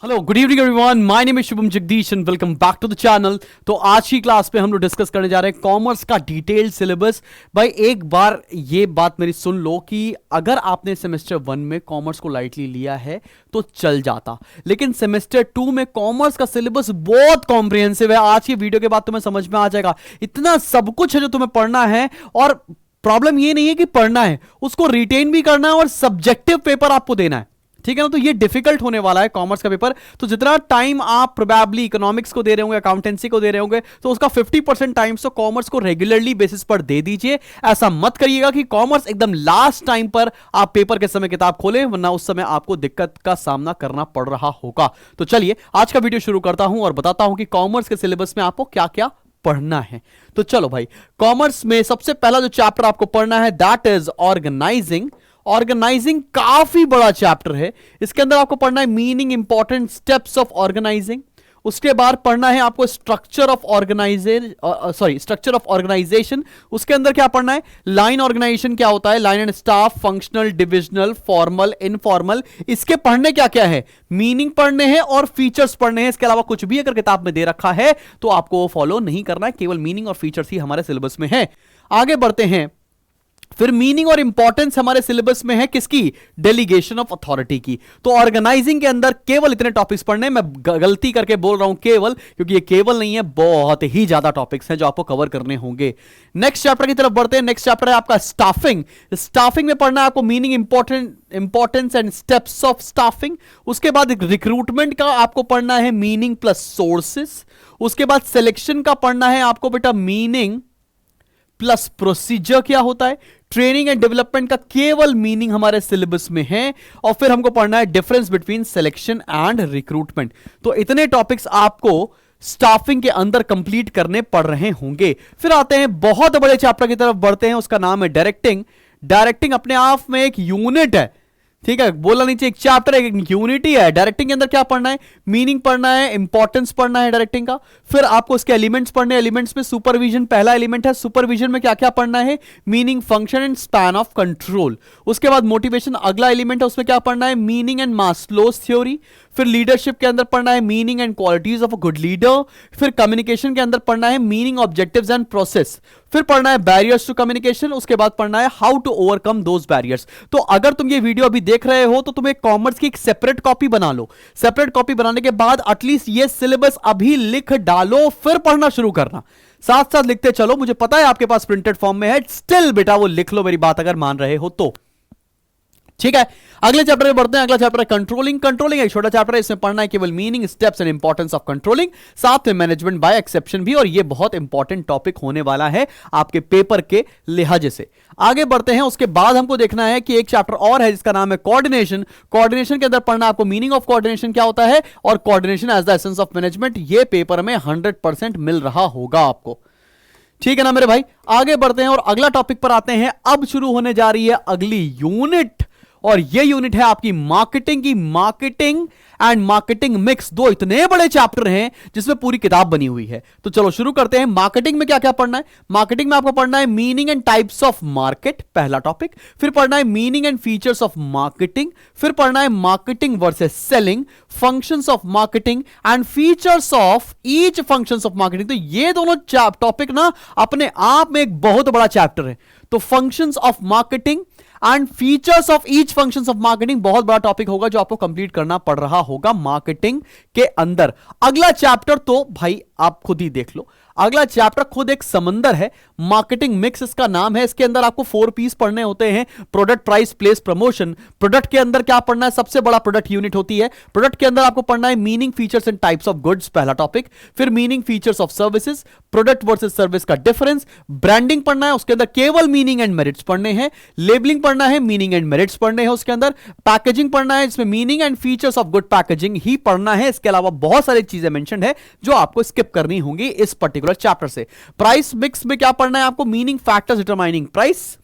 Hello good evening everyone, my name is Shubham Jagdish and welcome back to the channel. तो आज की class पे हम लोग डिस्कस करने जा रहे हैं कॉमर्स का डिटेल्ड सिलेबस। भाई एक बार ये बात मेरी सुन लो कि अगर आपने सेमेस्टर 1 में कॉमर्स को लाइटली लिया है तो चल जाता, लेकिन सेमेस्टर 2 में कॉमर्स का सिलेबस बहुत कॉम्प्रिहेंसिव है। आज की वीडियो के बाद तुम्हें समझ में आ जाएगा, इतना सब कुछ है जो तुम्हें पढ़ना है। और प्रॉब्लम ये नहीं है कि पढ़ना है, उसको रिटेन भी करना है और सब्जेक्टिव पेपर आपको देना है, ठीक है ना। तो ये डिफिकल्ट होने वाला है कॉमर्स का पेपर। तो जितना टाइम आप प्रोबेबली इकोनॉमिक्स को दे रहे होंगे, अकाउंटेंसी को दे रहे होंगे, तो उसका 50% टाइम तो कॉमर्स को रेगुलरली बेसिस पर दे दीजिए। ऐसा मत करिएगा कि कॉमर्स एकदम लास्ट टाइम पर आप पेपर के समय किताब खोलें, वरना उस समय आपको दिक्कत का सामना करना पड़ रहा होगा। तो चलिए आज का वीडियो शुरू करता हूं और बताता हूं कि कॉमर्स के सिलेबस में आपको क्या क्या पढ़ना है। तो चलो भाई, कॉमर्स में सबसे पहला जो चैप्टर आपको पढ़ना है दैट इज ऑर्गेनाइजिंग। ऑर्गेनाइजिंग काफी बड़ा चैप्टर है। इसके अंदर आपको पढ़ना है meaning, important steps of organising. उसके बाद पढ़ना है आपको स्ट्रक्चर ऑफ ऑर्गेनाइजेशन। उसके अंदर क्या पढ़ना है, लाइन ऑर्गेनाइजेशन क्या होता है, line and staff, functional, divisional, formal, informal. इसके पढ़ने क्या क्या है, मीनिंग पढ़ने हैं और फीचर्स पढ़ने हैं। इसके अलावा कुछ भी अगर किताब में दे रखा है तो आपको फॉलो नहीं करना है, केवल मीनिंग और फीचर्स ही हमारे सिलेबस में है। आगे बढ़ते हैं। फिर मीनिंग और इंपॉर्टेंस हमारे सिलेबस में है किसकी, डेलीगेशन ऑफ अथॉरिटी की। तो ऑर्गेनाइजिंग के अंदर केवल इतने टॉपिक्स पढ़ने, मैं गलती करके बोल रहा हूं केवल, क्योंकि ये केवल नहीं है, बहुत ही ज्यादा टॉपिक्स हैं जो आपको कवर करने होंगे। नेक्स्ट चैप्टर की तरफ बढ़ते हैं। नेक्स्ट चैप्टर है आपका स्टाफिंग। स्टाफिंग में पढ़ना है आपको meaning, importance and steps of staffing. उसके बाद रिक्रूटमेंट का आपको पढ़ना है मीनिंग प्लस सोर्सेस। उसके बाद सिलेक्शन का पढ़ना है आपको बेटा मीनिंग प्लस प्रोसीजर क्या होता है। ट्रेनिंग एंड डेवलपमेंट का केवल मीनिंग हमारे सिलेबस में है। और फिर हमको पढ़ना है difference between selection and recruitment. तो इतने टॉपिक्स आपको स्टाफिंग के अंदर कंप्लीट करने पड़ रहे होंगे। फिर आते हैं बहुत बड़े चैप्टर की तरफ बढ़ते हैं, उसका नाम है डायरेक्टिंग। डायरेक्टिंग अपने आप में एक यूनिट है, ठीक है, बोला नीचे एक चैप्टर है, एक यूनिटी है। डायरेक्टिंग के अंदर क्या पढ़ना है, मीनिंग पढ़ना है, इंपॉर्टेंस पढ़ना है डायरेक्टिंग का। फिर आपको इसके एलिमेंट्स पढ़ने हैं। एलिमेंट्स में सुपरविजन पहला एलिमेंट है। सुपरविजन में क्या क्या पढ़ना है, meaning, function and span of control. उसके बाद मोटिवेशन अगला एलिमेंट है, उसमें क्या पढ़ना है, मीनिंग एंड मास्लोस थ्योरी। फिर लीडरशिप के अंदर पढ़ना है meaning and qualities of a good leader. फिर कम्युनिकेशन के अंदर पढ़ना है मीनिंग, ऑब्जेक्टिव्स एंड प्रोसेस। फिर पढ़ना है बैरियर्स टू कम्युनिकेशन। उसके बाद पढ़ना है how to overcome those barriers. तो अगर तुम ये वीडियो अभी देख रहे हो तो तुम एक कॉमर्स की एक सेपरेट कॉपी बना लो। सेपरेट कॉपी बनाने के बाद एटलीस्ट ये सिलेबस अभी लिख डालो, फिर पढ़ना शुरू करना। साथ साथ लिखते चलो, मुझे पता है आपके पास प्रिंटेड फॉर्म में है, स्टिल बेटा वो लिख लो, मेरी बात अगर मान रहे हो तो, ठीक है। अगले चैप्टर में बढ़ते हैं। अगला चैप्टर है कंट्रोलिंग। कंट्रोलिंग एक छोटा चैप्टर है, इसमें पढ़ना है केवल meaning, steps and importance of controlling, साथ में मैनेजमेंट बाय एक्सेप्शन भी। और ये बहुत इंपॉर्टेंट टॉपिक होने वाला है आपके पेपर के लिहाजे से। आगे बढ़ते हैं। उसके बाद हमको देखना है कि एक चैप्टर और है जिसका नाम है कोऑर्डिनेशन। कोऑर्डिनेशन के अंदर पढ़ना आपको मीनिंग ऑफ कोऑर्डिनेशन क्या होता है और coordination as the essence of management. ये पेपर में 100% मिल रहा होगा आपको, ठीक है ना मेरे भाई। आगे बढ़ते हैं और अगला टॉपिक पर आते हैं। अब शुरू होने जा रही है अगली यूनिट, और ये यूनिट है आपकी मार्केटिंग की। मार्केटिंग एंड मार्केटिंग मिक्स, दो इतने बड़े चैप्टर हैं जिसमें पूरी किताब बनी हुई है। तो चलो शुरू करते हैं। मार्केटिंग में क्या क्या पढ़ना है, मार्केटिंग में आपको पढ़ना है meaning and types of market, पहला टॉपिक। फिर पढ़ना है meaning and features of marketing. फिर पढ़ना है marketing versus selling, functions of marketing and features of each functions of marketing. तो ये दोनों टॉपिक ना अपने आप में एक बहुत बड़ा चैप्टर है। तो functions of marketing and features of each functions of marketing बहुत बड़ा टॉपिक होगा जो आपको कंप्लीट करना पड़ रहा होगा मार्केटिंग के अंदर। अगला चैप्टर तो भाई आप खुद ही देख लो, अगला चैप्टर खुद एक समंदर है। मार्केटिंग मिक्स इसका नाम है। इसके अंदर आपको 4 पीस पढ़ने होते हैं, product, price, place, promotion. Product के अंदर क्या पढ़ना है, सबसे बड़ा प्रोडक्ट यूनिट होती है। प्रोडक्ट के अंदर आपको पढ़ना है meaning, features and types of goods, पहला टॉपिक। फिर meaning, features of services, product versus service का डिफरेंस। ब्रांडिंग पढ़ना है, उसके अंदर केवल मीनिंग एंड मेरिट्स पढ़ने हैं। लेबलिंग पढ़ना है, मीनिंग एंड मेरिट्स पढ़ने हैं उसके अंदर। पैकेजिंग पढ़ना है, इसमें meaning and features of good packaging ही पढ़ना है। इसके अलावा बहुत सारी चीजें मेंशन है जो आपको स्किप करनी होंगी इस पर्टिकुलर चैप्टर से। प्राइस मिक्स में क्या पढ़ना है आपको, meaning, factors determining price,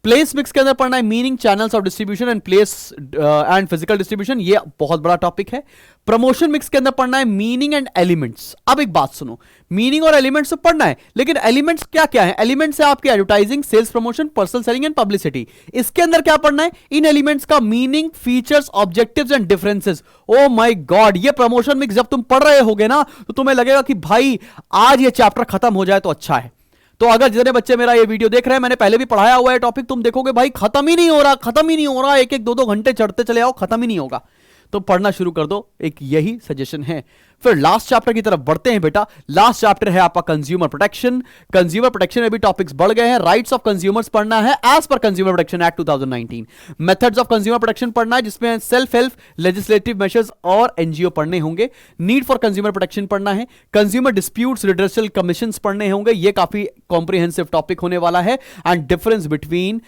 place mix के अंदर पढ़ना है meaning, channels of distribution and place and physical distribution, ये बहुत बड़ा टॉपिक है। प्रमोशन मिक्स के अंदर पढ़ना है मीनिंग एंड एलिमेंट्स। अब एक बात सुनो, मीनिंग और एलिमेंट्स तो पढ़ना है, लेकिन एलिमेंट्स क्या क्या है? एलिमेंट्स है आपके advertising, sales promotion, personal selling and publicity. इसके अंदर क्या पढ़ना है? इन एलिमेंट्स का meaning, features, objectives and differences. Oh my god, ये प्रमोशन मिक्स जब तुम पढ़ रहे होगे ना तो तुम्हें लगेगा कि भाई आज ये चैप्टर खत्म हो जाए तो अच्छा है। तो अगर जितने बच्चे मेरा ये वीडियो देख रहे हैं, मैंने पहले भी पढ़ाया हुआ है टॉपिक, तुम देखोगे भाई खत्म ही नहीं हो रहा, खत्म ही नहीं हो रहा, एक एक दो दो घंटे चढ़ते चले आओ, खत्म ही नहीं होगा। तो पढ़ना शुरू कर दो, एक यही सजेशन है। फिर लास्ट चैप्टर की तरफ बढ़ते हैं बेटा। लास्ट चैप्टर है आपका कंज्यूमर प्रोटेक्शन। कंज्यूमर प्रोटेक्शन में भी टॉपिक्स बढ़ गए हैं। राइट्स ऑफ कंज्यूमर्स पढ़ना है एज पर consumer protection act 2019। Methods of consumer protection पढ़ना है, जिसमें सेल्फ हेल्प, लेजिस्लेटिव मेजर्स और एनजीओ पढ़ने होंगे। नीड फॉर कंज्यूमर प्रोटेक्शन पढ़ना है। कंज्यूमर डिस्प्यूट्स रिड्रेसल कमीशंस पढ़ने होंगे, ये काफी कॉम्प्रिहेंसिव टॉपिक होने वाला है। And difference between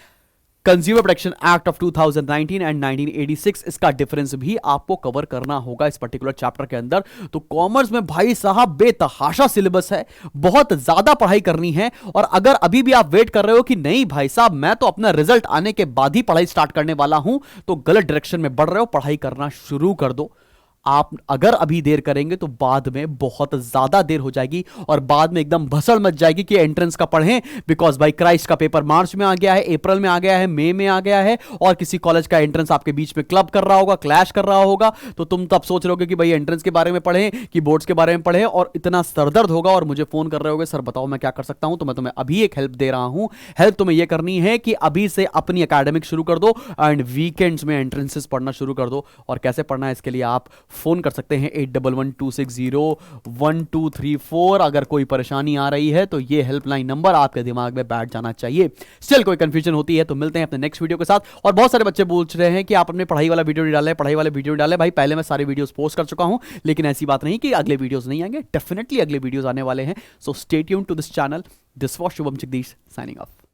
consumer protection act of 2019 and 1986, इसका डिफरेंस भी आपको कवर करना होगा इस पर्टिकुलर चैप्टर के अंदर। तो कॉमर्स में भाई साहब बेतहाशा सिलेबस है, बहुत ज्यादा पढ़ाई करनी है। और अगर अभी भी आप वेट कर रहे हो कि नहीं भाई साहब मैं तो अपना रिजल्ट आने के बाद ही पढ़ाई स्टार्ट करने वाला हूं, तो गलत डायरेक्शन में बढ़ रहे हो। पढ़ाई करना शुरू कर दो। आप अगर अभी देर करेंगे तो बाद में बहुत ज्यादा देर हो जाएगी और बाद में एकदम भसड़ मच जाएगी कि एंट्रेंस का पढ़ें, बिकॉज भाई क्राइस्ट का पेपर मार्च में आ गया है, अप्रैल में आ गया है, मई में आ गया है, और किसी कॉलेज का एंट्रेंस आपके बीच में क्लब कर रहा होगा, क्लैश कर रहा होगा। तो तुम तब सोच रहे होगे कि भाई एंट्रेंस के बारे में पढ़ें कि बोर्ड्स के बारे में पढ़ें, और इतना सरदर्द होगा और मुझे फोन कर रहे होगे सर बताओ मैं क्या कर सकता हूं। तो मैं तुम्हें अभी एक हेल्प दे रहा हूं। हेल्प तुम्हें यह करनी है कि अभी से अपनी एकेडमिक शुरू कर दो एंड वीकेंड्स में एंट्रेंसेस पढ़ना शुरू कर दो। और कैसे पढ़ना है इसके लिए आप फोन कर सकते हैं 8112601234। अगर कोई परेशानी आ रही है तो ये हेल्पलाइन नंबर आपके दिमाग में बैठ जाना चाहिए। स्टिल कोई कंफ्यूजन होती है तो मिलते हैं अपने नेक्स्ट वीडियो के साथ। और बहुत सारे बच्चे पूछ रहे हैं कि आप अपने पढ़ाई वाला वीडियो नहीं डाले, पढ़ाई वाले वीडियो डाले। भाई पहले मैं सारे वीडियोस पोस्ट कर चुका हूं, लेकिन ऐसी बात नहीं कि अगले वीडियोस नहीं आएंगे, डेफिनेटली अगले वीडियोस आने वाले हैं। So stay tuned to this channel. This was Shubham Jagdish signing of.